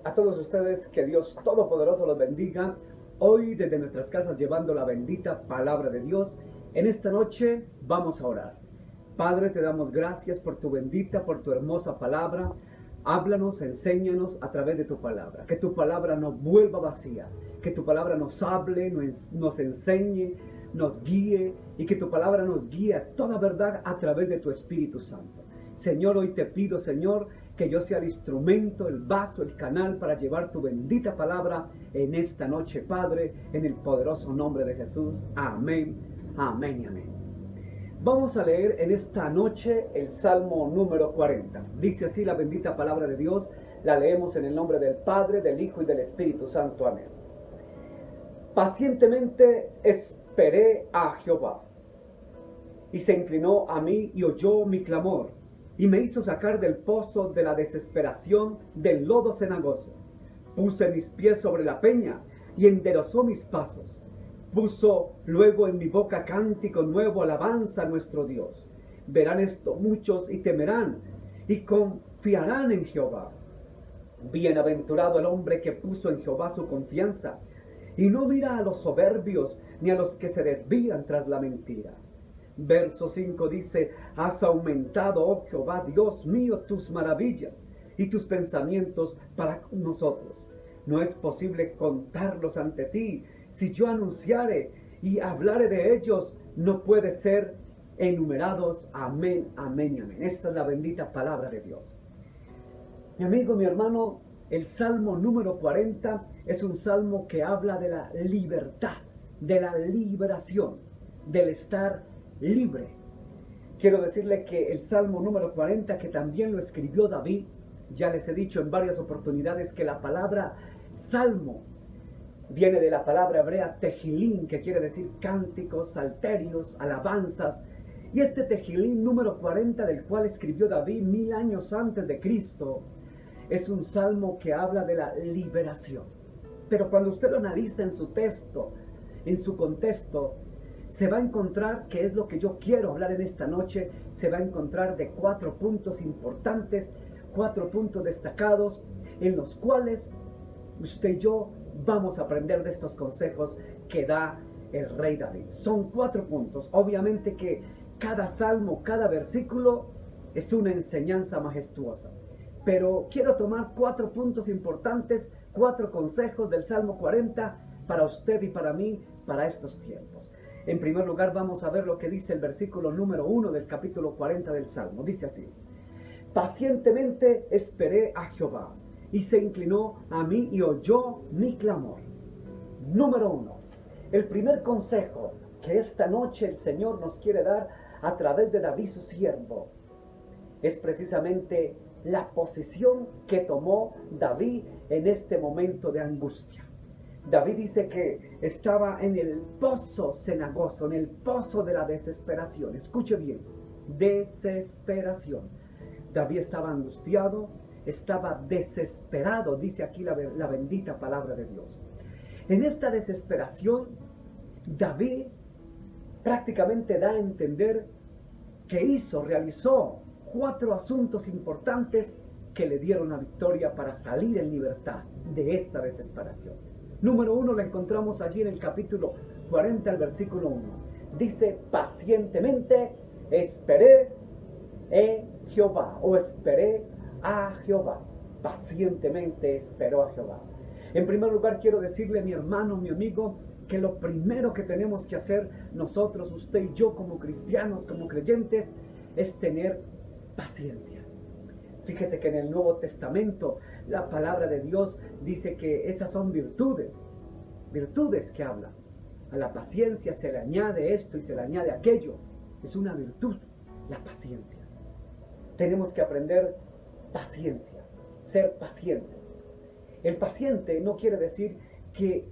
A todos ustedes, que Dios Todopoderoso los bendiga. Hoy desde nuestras casas llevando la bendita palabra de Dios. En esta noche vamos a orar. Padre, te damos gracias por tu bendita, por tu hermosa palabra. Háblanos, enséñanos a través de tu palabra. Que tu palabra no vuelva vacía. Que tu palabra nos hable, nos enseñe, nos guíe. Y que tu palabra nos guíe a toda verdad a través de tu Espíritu Santo. Señor, hoy te pido, Señor, que yo sea el instrumento, el vaso, el canal para llevar tu bendita palabra en esta noche, Padre, en el poderoso nombre de Jesús. Amén, amén y amén. Vamos a leer en esta noche el Salmo número 40. Dice así la bendita palabra de Dios. La leemos en el nombre del Padre, del Hijo y del Espíritu Santo. Amén. Pacientemente esperé a Jehová, y se inclinó a mí y oyó mi clamor, y me hizo sacar del pozo de la desesperación, del lodo cenagoso. Puse mis pies sobre la peña, y enderezó mis pasos. Puso luego en mi boca cántico nuevo, alabanza a nuestro Dios. Verán esto muchos y temerán, y confiarán en Jehová. Bienaventurado el hombre que puso en Jehová su confianza, y no mira a los soberbios, ni a los que se desvían tras la mentira. Verso 5 dice: has aumentado, oh Jehová, Dios mío, tus maravillas y tus pensamientos para nosotros. No es posible contarlos ante ti. Si yo anunciare y hablare de ellos, no puede ser enumerados. Amén, amén y amén. Esta es la bendita palabra de Dios. Mi amigo, mi hermano, el Salmo número 40 es un salmo que habla de la libertad, de la liberación, del estar libre. Quiero decirle que el Salmo número 40, que también lo escribió David, ya les he dicho en varias oportunidades que la palabra salmo viene de la palabra hebrea tejilín, que quiere decir cánticos, salterios, alabanzas. Y este tejilín número 40, del cual escribió David 1000 años antes de Cristo, es un salmo que habla de la liberación. Pero cuando usted lo analiza en su texto, en su contexto, se va a encontrar, que es lo que yo quiero hablar en esta noche, se va a encontrar de 4 puntos importantes, 4 puntos destacados, en los cuales usted y yo vamos a aprender de estos consejos que da el rey David. Son 4 puntos. Obviamente que cada salmo, cada versículo es una enseñanza majestuosa. Pero quiero tomar 4 puntos importantes, 4 consejos del Salmo 40 para usted y para mí, para estos tiempos. En primer lugar, vamos a ver lo que dice el versículo número 1 del capítulo 40 del Salmo. Dice así: pacientemente esperé a Jehová, y se inclinó a mí y oyó mi clamor. Número 1. El primer consejo que esta noche el Señor nos quiere dar a través de David, su siervo, es precisamente la posición que tomó David en este momento de angustia. David dice que estaba en el pozo cenagoso, en el pozo de la desesperación. Escuche bien, desesperación. David estaba angustiado, estaba desesperado, dice aquí la bendita palabra de Dios. En esta desesperación, David prácticamente da a entender que realizó 4 asuntos importantes que le dieron la victoria para salir en libertad de esta desesperación. Número 1 lo encontramos allí en el capítulo 40, el versículo 1. Dice: pacientemente esperé en Jehová, o esperé a Jehová. Pacientemente esperó a Jehová. En primer lugar, quiero decirle, mi hermano, mi amigo, que lo primero que tenemos que hacer nosotros, usted y yo, como cristianos, como creyentes, es tener paciencia. Fíjese que en el Nuevo Testamento la palabra de Dios dice que esas son virtudes que hablan. A la paciencia se le añade esto y se le añade aquello. Es una virtud, la paciencia. Tenemos que aprender paciencia, ser pacientes. El paciente no quiere decir que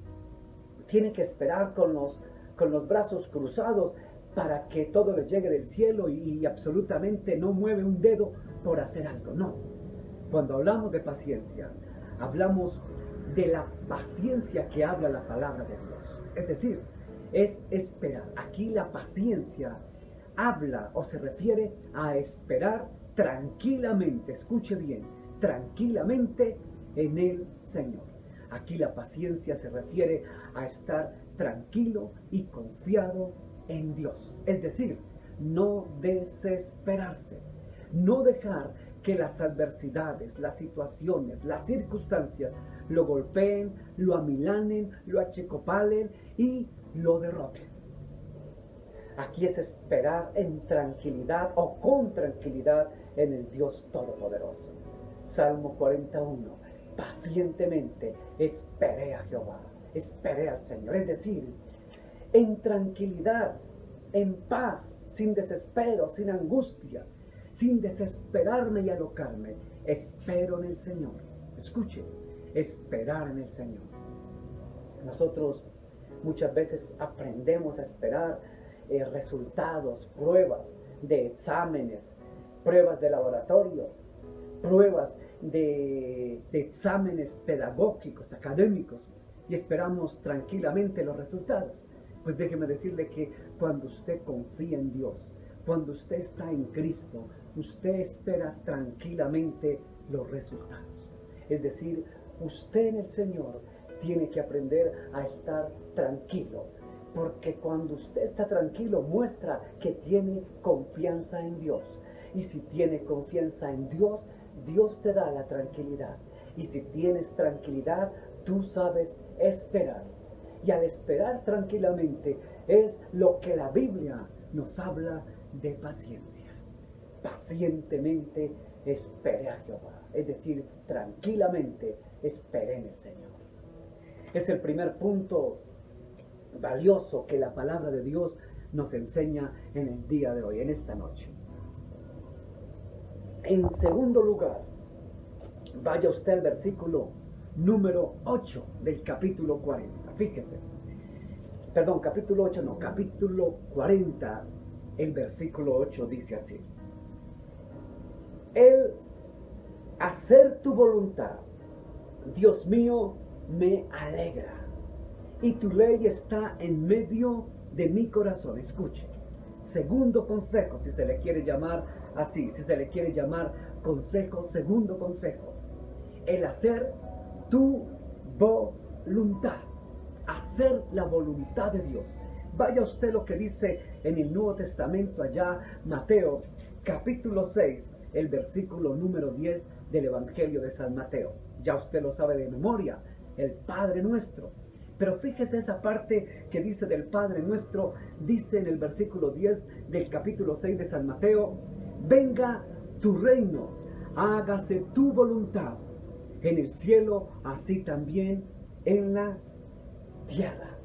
tiene que esperar con los brazos cruzados para que todo le llegue del cielo y absolutamente no mueve un dedo por hacer algo. No. Cuando hablamos de paciencia, hablamos de la paciencia que habla la palabra de Dios. Es decir, es esperar. Aquí la paciencia habla o se refiere a esperar tranquilamente. Escuche bien, tranquilamente en el Señor. Aquí la paciencia se refiere a estar tranquilo y confiado en Dios. Es decir, no desesperarse, no dejar que las adversidades, las situaciones, las circunstancias lo golpeen, lo amilanen, lo achicopalen y lo derroten. Aquí es esperar en tranquilidad o con tranquilidad en el Dios Todopoderoso. Salmo 41. Pacientemente esperé a Jehová, esperé al Señor. Es decir, en tranquilidad, en paz, sin desespero, sin angustia, sin desesperarme y alocarme, espero en el Señor. Escuche, esperar en el Señor. Nosotros muchas veces aprendemos a esperar resultados, pruebas de exámenes, pruebas de laboratorio, pruebas de exámenes pedagógicos, académicos, y esperamos tranquilamente los resultados. Pues déjeme decirle que cuando usted confía en Dios, cuando usted está en Cristo, usted espera tranquilamente los resultados. Es decir, usted en el Señor tiene que aprender a estar tranquilo, porque cuando usted está tranquilo muestra que tiene confianza en Dios. Y si tiene confianza en Dios, Dios te da la tranquilidad. Y si tienes tranquilidad, tú sabes esperar. Y al esperar tranquilamente es lo que la Biblia nos habla de paciencia. Pacientemente esperé a Jehová. Es decir, tranquilamente esperé en el Señor. Es el primer punto valioso que la palabra de Dios nos enseña en el día de hoy, en esta noche. En segundo lugar, vaya usted al versículo número 8 del capítulo 40. Fíjese. Perdón, capítulo 8 no, capítulo 40, el versículo 8 dice así. El hacer tu voluntad, Dios mío, me alegra. Y tu ley está en medio de mi corazón. Escuche. Segundo consejo, si se le quiere llamar así, si se le quiere llamar consejo, segundo consejo. El hacer tu voluntad. Hacer la voluntad de Dios. Vaya usted lo que dice en el Nuevo Testamento allá, Mateo, capítulo 6, el versículo número 10 del Evangelio de San Mateo. Ya usted lo sabe de memoria, el Padre Nuestro. Pero fíjese esa parte que dice del Padre Nuestro, dice en el versículo 10 del capítulo 6 de San Mateo, venga tu reino, hágase tu voluntad, en el cielo, así también en la tierra.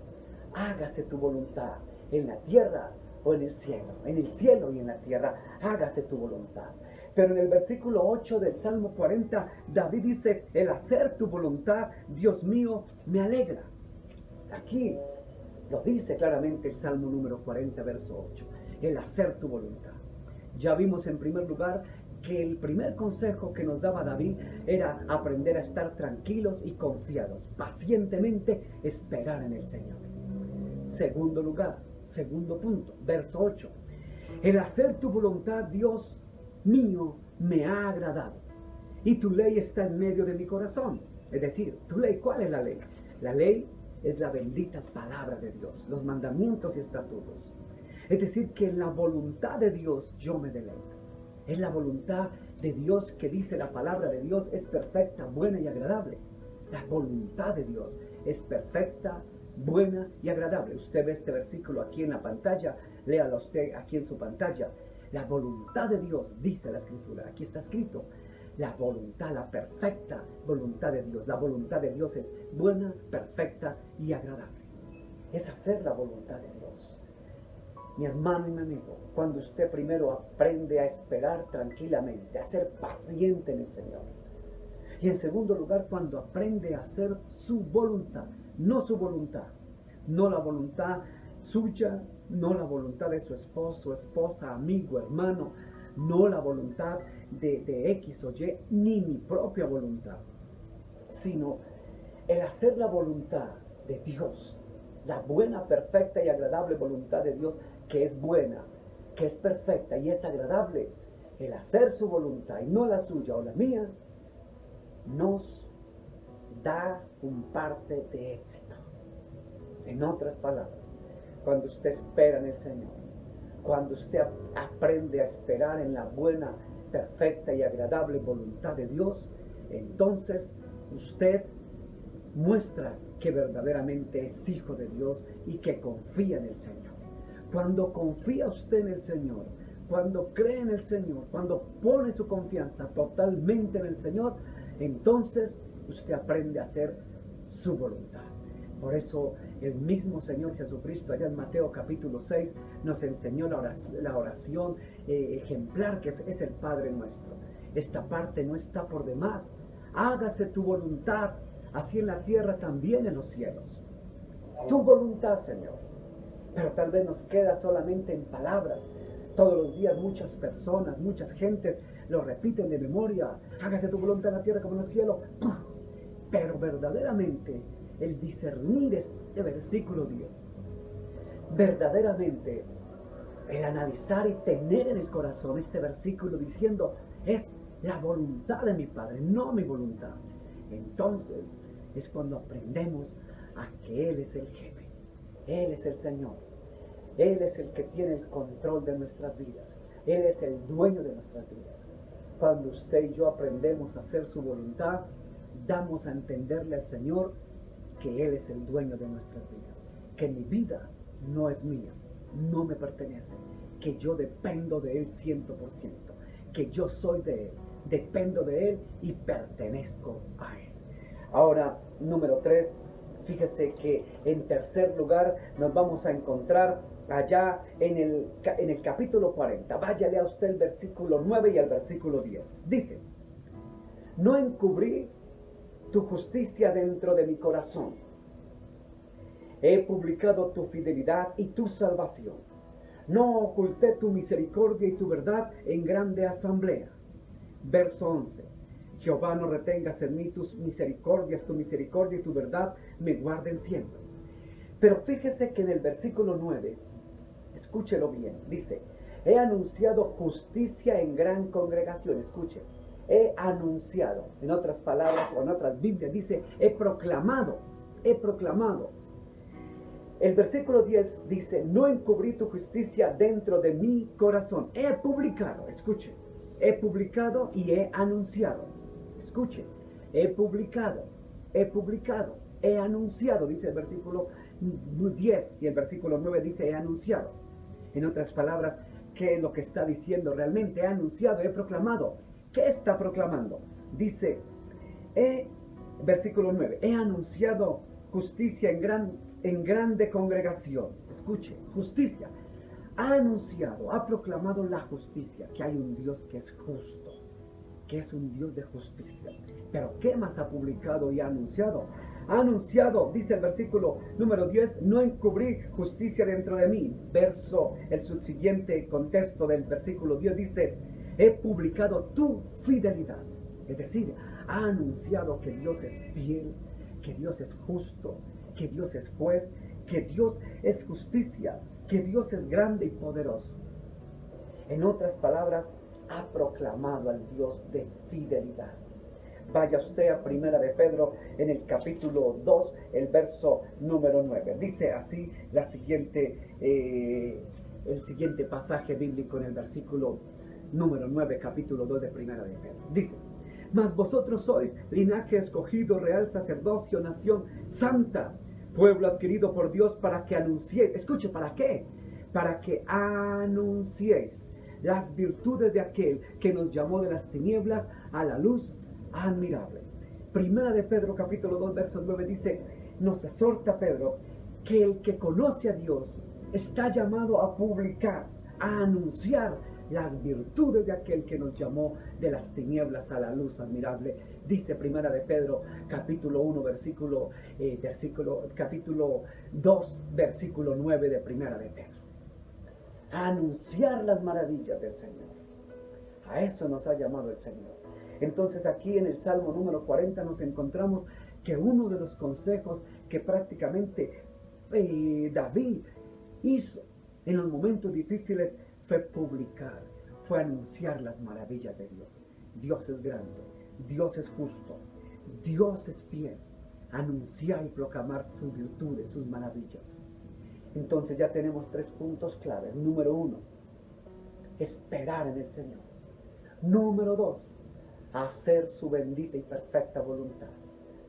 Hágase tu voluntad, en la tierra o en el cielo y en la tierra, hágase tu voluntad. Pero en el versículo 8 del Salmo 40, David dice, el hacer tu voluntad, Dios mío, me alegra. Aquí lo dice claramente el Salmo número 40, verso 8. El hacer tu voluntad. Ya vimos en primer lugar que el primer consejo que nos daba David era aprender a estar tranquilos y confiados. Pacientemente esperar en el Señor. Segundo lugar, segundo punto, verso 8. El hacer tu voluntad, Dios mío, me ha agradado. Y tu ley está en medio de mi corazón. Es decir, tu ley, ¿cuál es la ley? La ley es la bendita palabra de Dios, los mandamientos y estatutos. Es decir, que en la voluntad de Dios yo me deleito. Es la voluntad de Dios que dice la palabra de Dios es perfecta, buena y agradable. La voluntad de Dios es perfecta, buena y agradable. Usted ve este versículo aquí en la pantalla, léalo usted aquí en su pantalla. La voluntad de Dios, dice la Escritura, aquí está escrito. La voluntad, la perfecta voluntad de Dios. La voluntad de Dios es buena, perfecta y agradable. Es hacer la voluntad de Dios. Mi hermano y mi amigo, cuando usted primero aprende a esperar tranquilamente, a ser paciente en el Señor. Y en segundo lugar, cuando aprende a hacer su voluntad, no su voluntad, no la voluntad suya, no la voluntad de su esposo, esposa, amigo, hermano, no la voluntad de X o Y, ni mi propia voluntad, sino el hacer la voluntad de Dios, la buena, perfecta y agradable voluntad de Dios, que es buena, que es perfecta y es agradable. El hacer su voluntad y no la suya o la mía, nos da un parte de éxito. En otras palabras, cuando usted espera en el Señor, cuando usted aprende a esperar en la buena, perfecta y agradable voluntad de Dios, entonces usted muestra que verdaderamente es hijo de Dios y que confía en el Señor. Cuando confía usted en el Señor, cuando cree en el Señor, cuando pone su confianza totalmente en el Señor, entonces usted aprende a hacer su voluntad. Por eso el mismo Señor Jesucristo allá en Mateo capítulo 6 nos enseñó la oración ejemplar que es el Padre nuestro. Esta parte no está por demás. Hágase tu voluntad, así en la tierra también en los cielos. Tu voluntad, Señor. Pero tal vez nos queda solamente en palabras. Todos los días muchas personas, muchas gentes lo repiten de memoria. Hágase tu voluntad en la tierra como en el cielo. Pero verdaderamente el discernir este versículo 10, verdaderamente el analizar y tener en el corazón este versículo diciendo, es la voluntad de mi Padre, no mi voluntad. Entonces es cuando aprendemos a que Él es el jefe, Él es el Señor, Él es el que tiene el control de nuestras vidas, Él es el dueño de nuestras vidas. Cuando usted y yo aprendemos a hacer su voluntad, damos a entenderle al Señor que Él es el dueño de nuestras vidas, que mi vida no es mía, no me pertenece, que yo dependo de Él 100%, que yo soy de Él, dependo de Él y pertenezco a Él. Ahora, número 3, fíjese que en tercer lugar nos vamos a encontrar allá en el capítulo 40. Váyale a usted el versículo 9 y el versículo 10. Dice, no encubrí tu justicia dentro de mi corazón. He publicado tu fidelidad y tu salvación. No oculté tu misericordia y tu verdad en grande asamblea. Verso 11. Jehová, no retengas en mí tus misericordias, tu misericordia y tu verdad me guarden siempre. Pero fíjese que en el versículo 9, escúchelo bien, dice, he anunciado justicia en gran congregación. Escuche, he anunciado, en otras palabras o en otras Biblias dice, he proclamado. El versículo 10 dice, no encubrí tu justicia dentro de mi corazón. He publicado, escuche, he publicado y he anunciado. Escuche, he publicado, he anunciado, dice el versículo 10 y el versículo 9 dice, he anunciado. En otras palabras, ¿qué es lo que está diciendo realmente? He anunciado, he proclamado. ¿Qué está proclamando? Dice, versículo 9, he anunciado justicia en grande congregación. Escuche, justicia. Ha anunciado, ha proclamado la justicia, que hay un Dios que es justo, que es un Dios de justicia. Pero ¿qué más ha publicado y ha anunciado? Ha anunciado, dice el versículo número 10, no encubrí justicia dentro de mí. El subsiguiente contexto del versículo 10 dice, he publicado tu fidelidad. Es decir, ha anunciado que Dios es fiel, que Dios es justo, que Dios es juez, que Dios es justicia, que Dios es grande y poderoso. En otras palabras, ha proclamado al Dios de fidelidad. Vaya usted a Primera de Pedro en el capítulo 2, el verso número 9. Dice así el siguiente pasaje bíblico en el versículo número 9, capítulo 2 de Primera de Pedro. Dice, mas vosotros sois linaje escogido, real sacerdocio, nación santa, pueblo adquirido por Dios para que anunciéis. Escuche, ¿para qué? Para que anunciéis las virtudes de aquel que nos llamó de las tinieblas a la luz admirable. Primera de Pedro capítulo 2 verso 9 dice, nos exhorta Pedro que el que conoce a Dios está llamado a publicar, a anunciar las virtudes de aquel que nos llamó de las tinieblas a la luz admirable. Dice Primera de Pedro capítulo 1 capítulo 2 versículo 9 de Primera de Pedro. A anunciar las maravillas del Señor. A eso nos ha llamado el Señor. Entonces aquí en el Salmo número 40 nos encontramos que uno de los consejos que prácticamente David hizo en los momentos difíciles fue publicar, fue anunciar las maravillas de Dios. Dios es grande, Dios es justo, Dios es fiel. Anunciar y proclamar sus virtudes, sus maravillas. Entonces ya tenemos 3 puntos claves. Número 1, esperar en el Señor. Número 2, hacer su bendita y perfecta voluntad.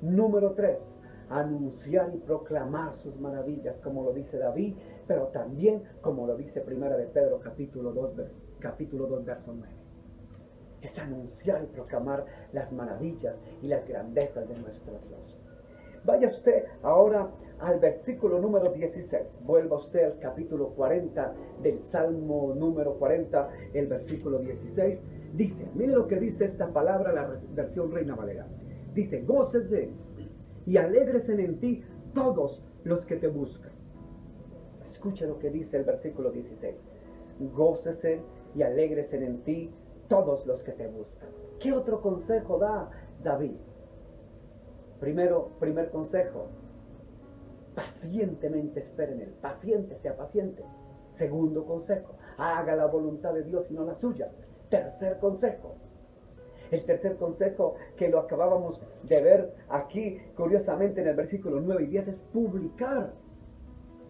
Número 3, anunciar y proclamar sus maravillas, como lo dice David, pero también como lo dice Primera de Pedro, capítulo 2, verso 9. Es anunciar y proclamar las maravillas y las grandezas de nuestro Dios. Vaya usted ahora al versículo número 16. Vuelva usted al capítulo 40 del Salmo número 40, el versículo 16. Dice, mire lo que dice esta palabra, la versión Reina Valera. Dice, gócese y alégrese en ti todos los que te buscan. Escuche lo que dice el versículo 16. Gócese y alégrese en ti todos los que te buscan. ¿Qué otro consejo da David? Primer consejo, pacientemente espere en él. Paciente, sea paciente. Segundo consejo, haga la voluntad de Dios y no la suya. Tercer consejo. El tercer consejo que lo acabábamos de ver aquí, curiosamente en el versículo 9 y 10, es publicar,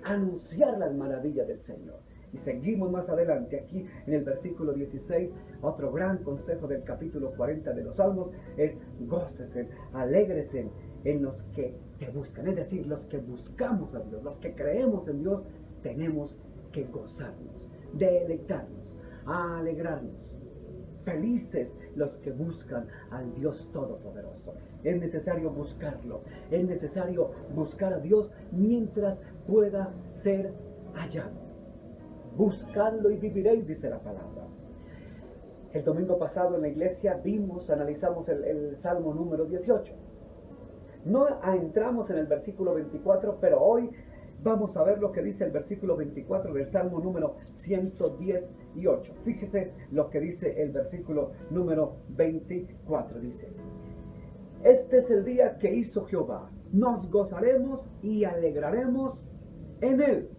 anunciar las maravillas del Señor. Y seguimos más adelante aquí en el versículo 16. Otro gran consejo del capítulo 40 de los Salmos es gócesen, alégresen en los que te buscan. Es decir, los que buscamos a Dios, los que creemos en Dios, tenemos que gozarnos, deleitarnos, alegrarnos. Felices los que buscan al Dios Todopoderoso. Es necesario buscarlo. Es necesario buscar a Dios mientras pueda ser hallado. Buscadlo y viviréis, dice la palabra. El domingo pasado en la iglesia analizamos el Salmo número 18. No entramos en el versículo 24, pero hoy vamos a ver lo que dice el versículo 24 del Salmo número 118. Fíjese lo que dice el versículo número 24. Dice, este es el día que hizo Jehová. Nos gozaremos y alegraremos en él.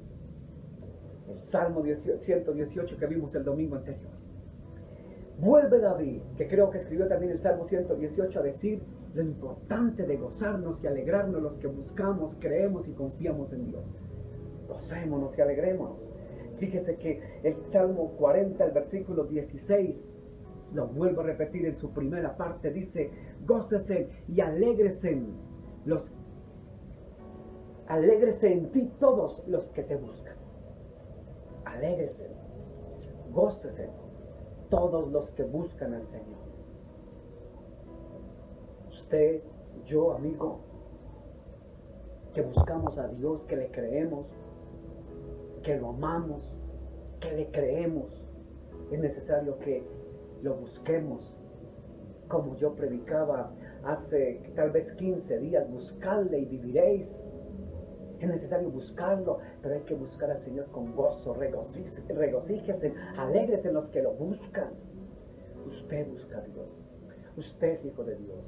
El Salmo 118 que vimos el domingo anterior. Vuelve David, que creo que escribió también el Salmo 118, a decir lo importante de gozarnos y alegrarnos los que buscamos, creemos y confiamos en Dios. Gocémonos y alegrémonos. Fíjese que el Salmo 40, el versículo 16, lo vuelvo a repetir en su primera parte, dice, gócesen y alégresen en ti todos los que te buscan. Alégrese, gócese todos los que buscan al Señor. Usted, yo, amigo, que buscamos a Dios, que le creemos, que lo amamos, que le creemos, es necesario que lo busquemos. Como yo predicaba hace tal vez 15 días, buscadle y viviréis. Es necesario buscarlo, pero hay que buscar al Señor con gozo, regocíjese, alégrese en los que lo buscan. Usted busca a Dios, usted es hijo de Dios.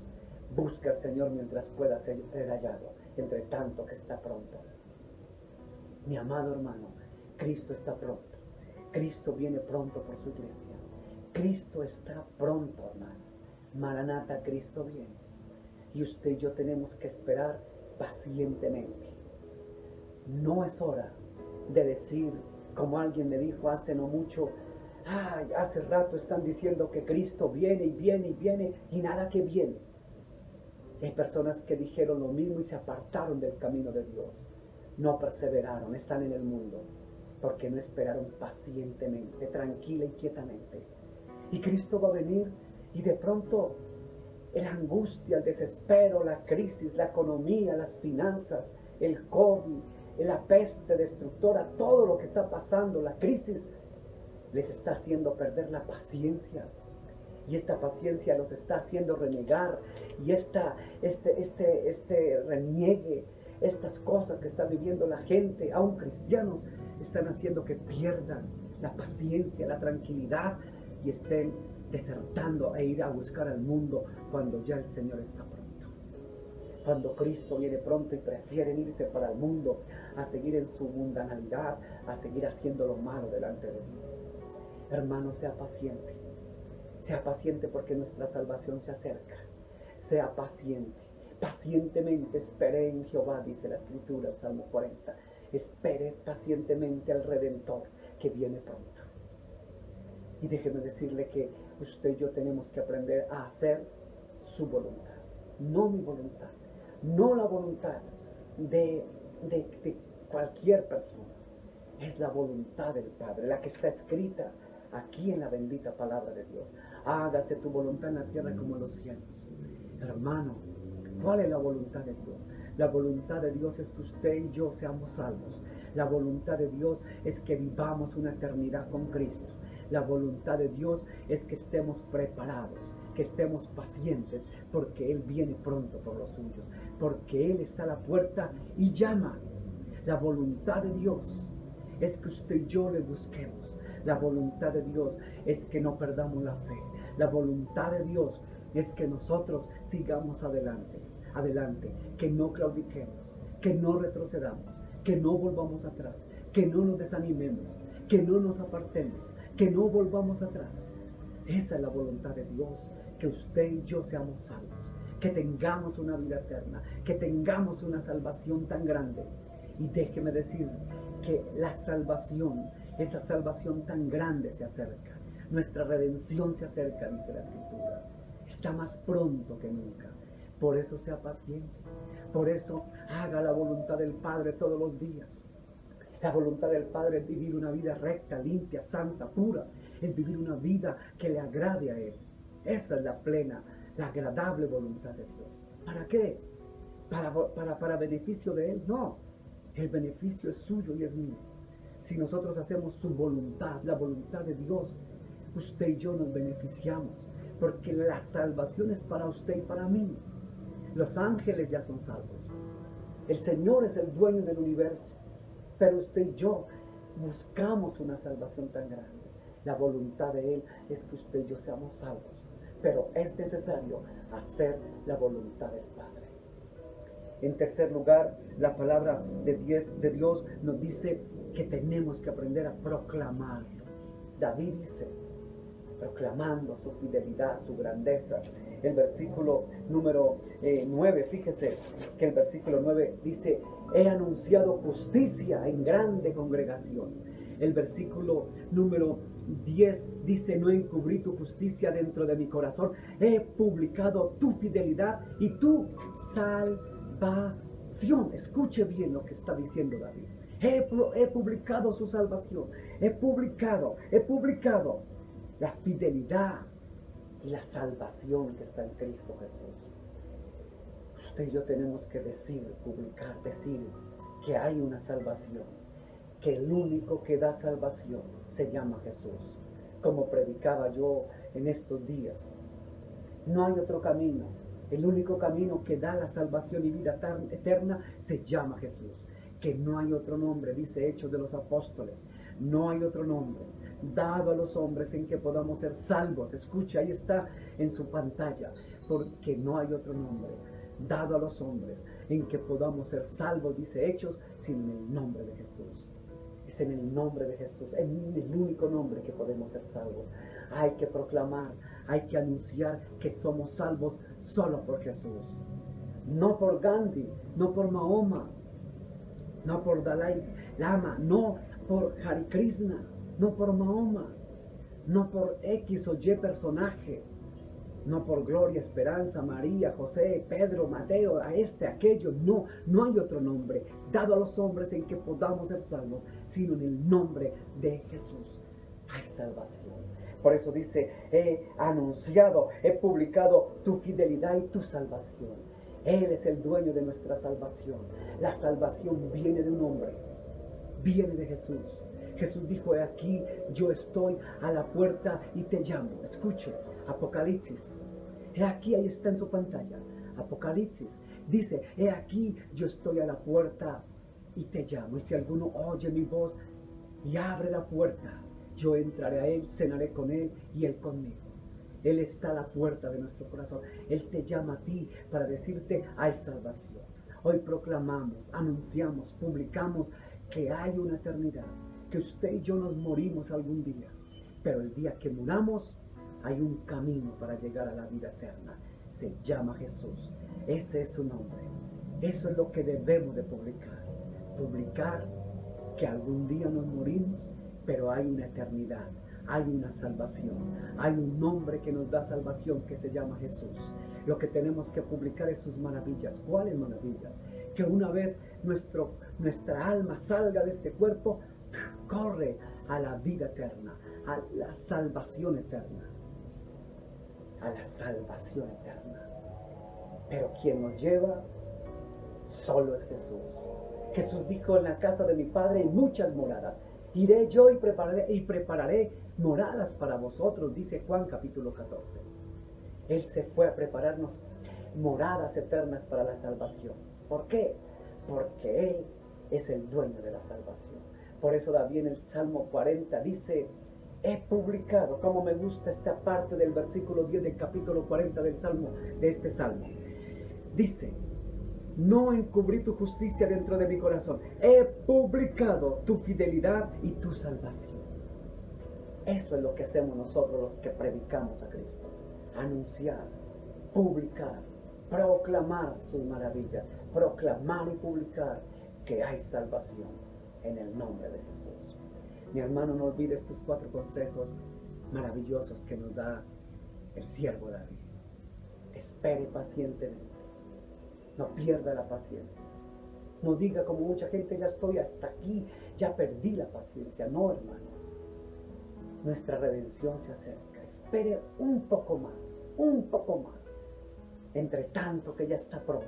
Busca al Señor mientras pueda ser hallado, entre tanto que está pronto. Mi amado hermano, Cristo está pronto. Cristo viene pronto por su iglesia. Cristo está pronto, hermano. Maranata, Cristo viene. Y usted y yo tenemos que esperar pacientemente. No es hora de decir, como alguien me dijo hace no mucho, hace rato están diciendo que Cristo viene y viene y viene y nada que viene. Hay personas que dijeron lo mismo y se apartaron del camino de Dios. No perseveraron, están en el mundo, porque no esperaron pacientemente, tranquila y quietamente. Y Cristo va a venir y de pronto la angustia, el desespero, la crisis, la economía, las finanzas, el COVID, la peste destructora, todo lo que está pasando, la crisis, les está haciendo perder la paciencia. Y esta paciencia los está haciendo renegar. Y este reniegue, estas cosas que está viviendo la gente, aún cristianos, están haciendo que pierdan la paciencia, la tranquilidad y estén desertando e ir a buscar al mundo cuando ya el Señor está pronto. Cuando Cristo viene pronto y prefieren irse para el mundo a seguir en su mundanalidad, a seguir haciendo lo malo delante de Dios. Hermano, sea paciente. Sea paciente porque nuestra salvación se acerca. Sea paciente. Pacientemente esperé en Jehová, dice la Escritura, el Salmo 40. Esperé pacientemente al Redentor que viene pronto. Y déjeme decirle que usted y yo tenemos que aprender a hacer su voluntad, no mi voluntad, no la voluntad de cualquier persona. Es la voluntad del Padre, la que está escrita aquí en la bendita palabra de Dios. Hágase tu voluntad en la tierra como en los cielos. Hermano, ¿cuál es la voluntad de Dios? La voluntad de Dios es que usted y yo seamos salvos. La voluntad de Dios es que vivamos una eternidad con Cristo. La voluntad de Dios es que estemos preparados, que estemos pacientes, porque Él viene pronto por los suyos, porque Él está a la puerta y llama. La voluntad de Dios es que usted y yo le busquemos. La voluntad de Dios es que no perdamos la fe. La voluntad de Dios es que nosotros sigamos adelante, que no claudiquemos, que no retrocedamos, que no volvamos atrás, que no nos desanimemos, que no nos apartemos, que no volvamos atrás. Esa es la voluntad de Dios, que usted y yo seamos salvos, que tengamos una vida eterna, que tengamos una salvación tan grande. Y déjeme decir que la salvación, esa salvación tan grande se acerca. Nuestra redención se acerca, dice la Escritura. Está más pronto que nunca. Por eso sea paciente. Por eso haga la voluntad del Padre todos los días. La voluntad del Padre es vivir una vida recta, limpia, santa, pura. Es vivir una vida que le agrade a Él. Esa es la plena, la agradable voluntad de Dios. ¿Para qué? ¿Para beneficio de Él? No. El beneficio es suyo y es mío. Si nosotros hacemos su voluntad, la voluntad de Dios, usted y yo nos beneficiamos. Porque la salvación es para usted y para mí. Los ángeles ya son salvos. El Señor es el dueño del universo. Pero usted y yo buscamos una salvación tan grande. La voluntad de Él es que usted y yo seamos salvos. Pero es necesario hacer la voluntad del Padre. En tercer lugar, la palabra de Dios nos dice que tenemos que aprender a proclamarlo. David dice, proclamando su fidelidad, su grandeza. El versículo número 9, fíjese que el versículo 9 dice, he anunciado justicia en grande congregación. El versículo número 10 dice, no encubrí tu justicia dentro de mi corazón, he publicado tu fidelidad y tu salvación. Escuche bien lo que está diciendo David. He publicado su salvación, he publicado la fidelidad y la salvación que está en Cristo Jesús. Usted y yo tenemos que decir que hay una salvación, que el único que da salvación se llama Jesús. Como predicaba yo en estos días, no hay otro camino. El único camino que da la salvación y vida eterna se llama Jesús. Que no hay otro nombre, dice Hechos de los Apóstoles. No hay otro nombre dado a los hombres en que podamos ser salvos. Escuche, ahí está en su pantalla. Porque no hay otro nombre dado a los hombres en que podamos ser salvos, dice Hechos, sino en el nombre de Jesús. Es en el nombre de Jesús, en el único nombre que podemos ser salvos. Hay que proclamar, hay que anunciar que somos salvos solo por Jesús. No por Gandhi, no por Mahoma, no por Dalai Lama, no por Hare Krishna, no por Mahoma, no por X o Y personaje, no por Gloria, Esperanza, María, José, Pedro, Mateo, a aquello. No hay otro nombre dado a los hombres en que podamos ser salvos, sino en el nombre de Jesús. Hay salvación. Por eso dice, he anunciado, he publicado tu fidelidad y tu salvación. Él es el dueño de nuestra salvación. La salvación viene de un hombre, viene de Jesús. Jesús dijo, he aquí, yo estoy a la puerta y te llamo. Escuche, Apocalipsis. He aquí, ahí está en su pantalla. Apocalipsis dice, he aquí, yo estoy a la puerta y te llamo. Y si alguno oye mi voz y abre la puerta, yo entraré a él, cenaré con él y él conmigo. Él está a la puerta de nuestro corazón. Él te llama a ti para decirte, hay salvación. Hoy proclamamos, anunciamos, publicamos que hay una eternidad, que usted y yo nos morimos algún día, pero el día que muramos hay un camino para llegar a la vida eterna. se llama Jesús. Ese es su nombre. Eso es lo que debemos de publicar. Publicar que algún día nos morimos, pero hay una eternidad, hay una salvación, hay un nombre que nos da salvación que se llama Jesús. Lo que tenemos que publicar es sus maravillas. ¿Cuáles maravillas? Que una vez nuestra alma salga de este cuerpo, corre a la vida eterna, a la salvación eterna, a la salvación eterna. Pero quien nos lleva solo es Jesús. Jesús dijo: en la casa de mi Padre hay muchas moradas. Iré yo y prepararé moradas para vosotros, dice Juan capítulo 14. Él se fue a prepararnos moradas eternas para la salvación. ¿Por qué? Porque Él es el dueño de la salvación. Por eso David en el Salmo 40 dice: he publicado. Como me gusta esta parte del versículo 10 del capítulo 40 del Salmo, de este Salmo. Dice: no encubrí tu justicia dentro de mi corazón. He publicado tu fidelidad y tu salvación. Eso es lo que hacemos nosotros los que predicamos a Cristo. Anunciar, publicar, proclamar sus maravillas. Proclamar y publicar que hay salvación en el nombre de Jesús. Mi hermano, no olvides estos 4 consejos maravillosos que nos da el siervo David. Espere pacientemente. No pierda la paciencia. No diga como mucha gente: ya estoy hasta aquí, ya perdí la paciencia. No, hermano. Nuestra redención se acerca. Espere un poco más, entre tanto que ya está pronto.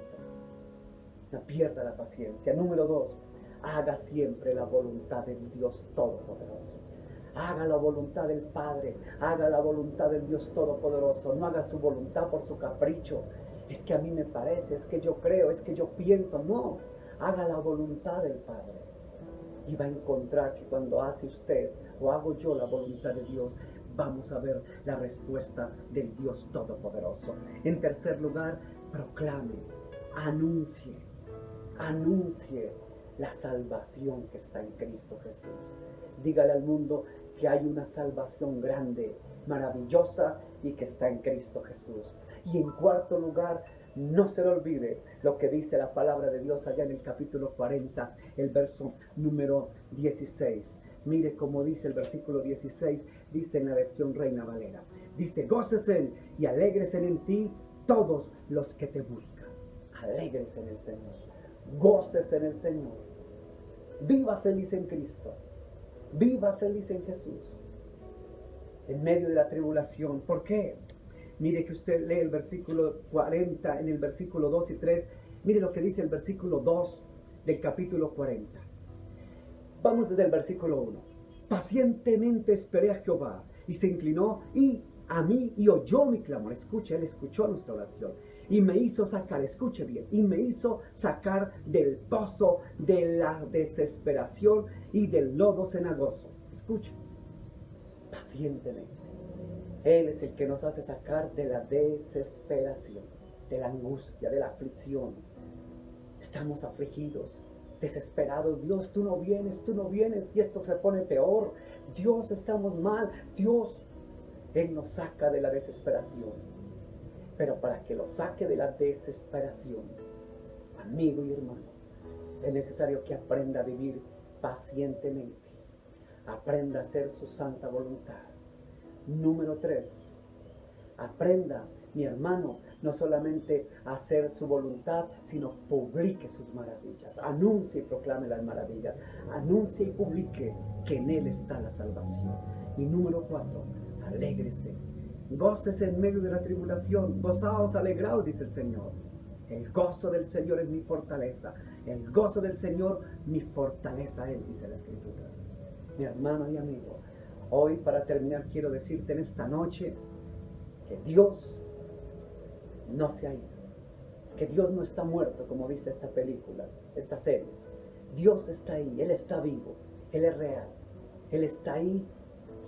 No pierda la paciencia. Número 2, haga siempre la voluntad del Dios Todopoderoso. Haga la voluntad del Padre, haga la voluntad del Dios Todopoderoso. No haga su voluntad por su capricho. Es que a mí me parece, es que yo creo, es que yo pienso. No, haga la voluntad del Padre. Y va a encontrar que cuando hace usted o hago yo la voluntad de Dios, vamos a ver la respuesta del Dios Todopoderoso. En tercer lugar, proclame, anuncie la salvación que está en Cristo Jesús. Dígale al mundo que hay una salvación grande, maravillosa y que está en Cristo Jesús. Y en cuarto lugar, no se le olvide lo que dice la palabra de Dios allá en el capítulo 40, el verso número 16. Mire cómo dice el versículo 16, dice en la versión Reina Valera. Dice: gócesen y alégresen en ti todos los que te buscan. Alégrese en el Señor, gócese en el Señor. Viva feliz en Cristo, viva feliz en Jesús, en medio de la tribulación. ¿Por qué? Mire que usted lee el versículo 40, en el versículo 2 y 3. Mire lo que dice el versículo 2 del capítulo 40. Vamos desde el versículo 1. Pacientemente esperé a Jehová, y se inclinó y a mí y oyó mi clamor. Escuche, Él escuchó nuestra oración. Y me hizo sacar, escuche bien, y me hizo sacar del pozo de la desesperación y del lodo cenagoso. Escuche, pacientemente. Él es el que nos hace sacar de la desesperación, de la angustia, de la aflicción. Estamos afligidos, desesperados. Dios, tú no vienes, y esto se pone peor. Dios, estamos mal. Dios, Él nos saca de la desesperación. Pero para que lo saque de la desesperación, amigo y hermano, es necesario que aprenda a vivir pacientemente. Aprenda a hacer su santa voluntad. Número 3, aprenda, mi hermano, no solamente a hacer su voluntad, sino publique sus maravillas. Anuncie y proclame las maravillas. Anuncie y publique que en Él está la salvación. Y número 4, alégrese. Gócese en medio de la tribulación. Gozaos, alegraos, dice el Señor. El gozo del Señor es mi fortaleza. El gozo del Señor, mi fortaleza Él, dice la Escritura. Mi hermano y amigo, hoy, para terminar, quiero decirte en esta noche que Dios no se ha ido, que Dios no está muerto, como dice esta película, estas series. Dios está ahí, Él está vivo, Él es real, Él está ahí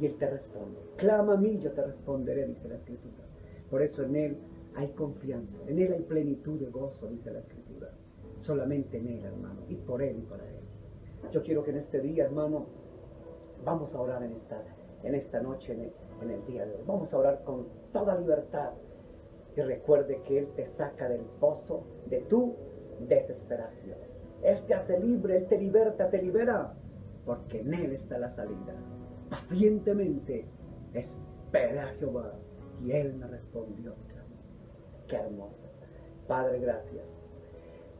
y Él te responde. Clama a mí, yo te responderé, dice la Escritura. Por eso en Él hay confianza, en Él hay plenitud de gozo, dice la Escritura. Solamente en Él, hermano, y por Él y para Él. Yo quiero que en este día, hermano, vamos a orar en esta noche, en el día de hoy. Vamos a orar con toda libertad. Y recuerde que Él te saca del pozo de tu desesperación. Él te hace libre, Él te liberta, te libera, porque en Él está la salida. Pacientemente esperé a Jehová y Él me respondió. Qué hermoso. Padre, gracias.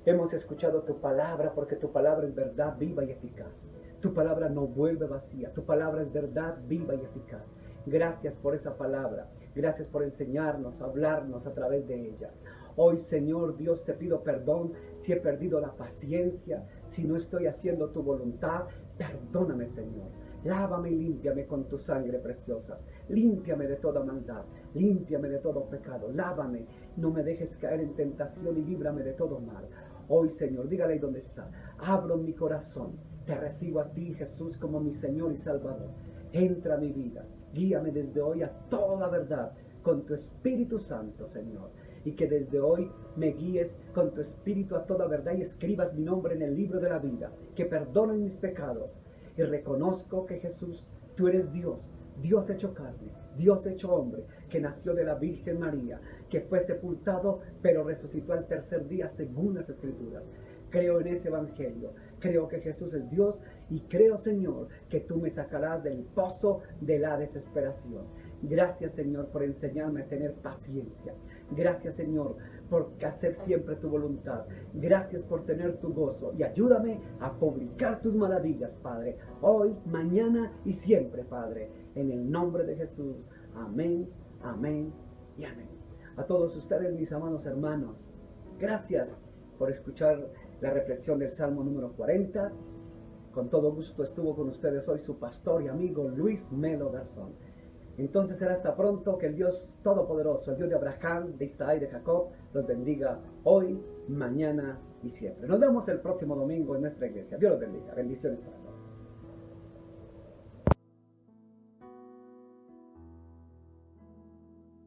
Hemos escuchado tu palabra porque tu palabra es verdad viva y eficaz. Tu palabra no vuelve vacía. Tu palabra es verdad viva y eficaz. Gracias por esa palabra. Gracias por enseñarnos, hablarnos a través de ella. Hoy, Señor Dios, te pido perdón si he perdido la paciencia, si no estoy haciendo tu voluntad. Perdóname, Señor. Lávame y límpiame con tu sangre preciosa. Límpiame de toda maldad. Límpiame de todo pecado. Lávame. No me dejes caer en tentación y líbrame de todo mal. Hoy, Señor, dígale ahí donde está. Abro mi corazón. Te recibo a ti, Jesús, como mi Señor y Salvador. Entra a mi vida. Guíame desde hoy a toda verdad con tu Espíritu Santo, Señor. Y que desde hoy me guíes con tu Espíritu a toda verdad y escribas mi nombre en el libro de la vida. Que perdonen mis pecados. Y reconozco que Jesús, tú eres Dios. Dios hecho carne, Dios hecho hombre, que nació de la Virgen María, que fue sepultado, pero resucitó al tercer día según las Escrituras. Creo en ese evangelio, creo que Jesús es Dios y creo, Señor, que tú me sacarás del pozo de la desesperación. Gracias, Señor, por enseñarme a tener paciencia. Gracias, Señor, por hacer siempre tu voluntad. Gracias por tener tu gozo y ayúdame a publicar tus maravillas, Padre, hoy, mañana y siempre, Padre, en el nombre de Jesús. Amén, amén y amén. A todos ustedes, mis amados hermanos, gracias por escuchar la reflexión del Salmo número 40. Con todo gusto estuvo con ustedes hoy su pastor y amigo Luis Melo Garzón. Entonces será hasta pronto. Que el Dios Todopoderoso, el Dios de Abraham, de Isaac y de Jacob, los bendiga hoy, mañana y siempre. Nos vemos el próximo domingo en nuestra iglesia. Dios los bendiga. Bendiciones para todos.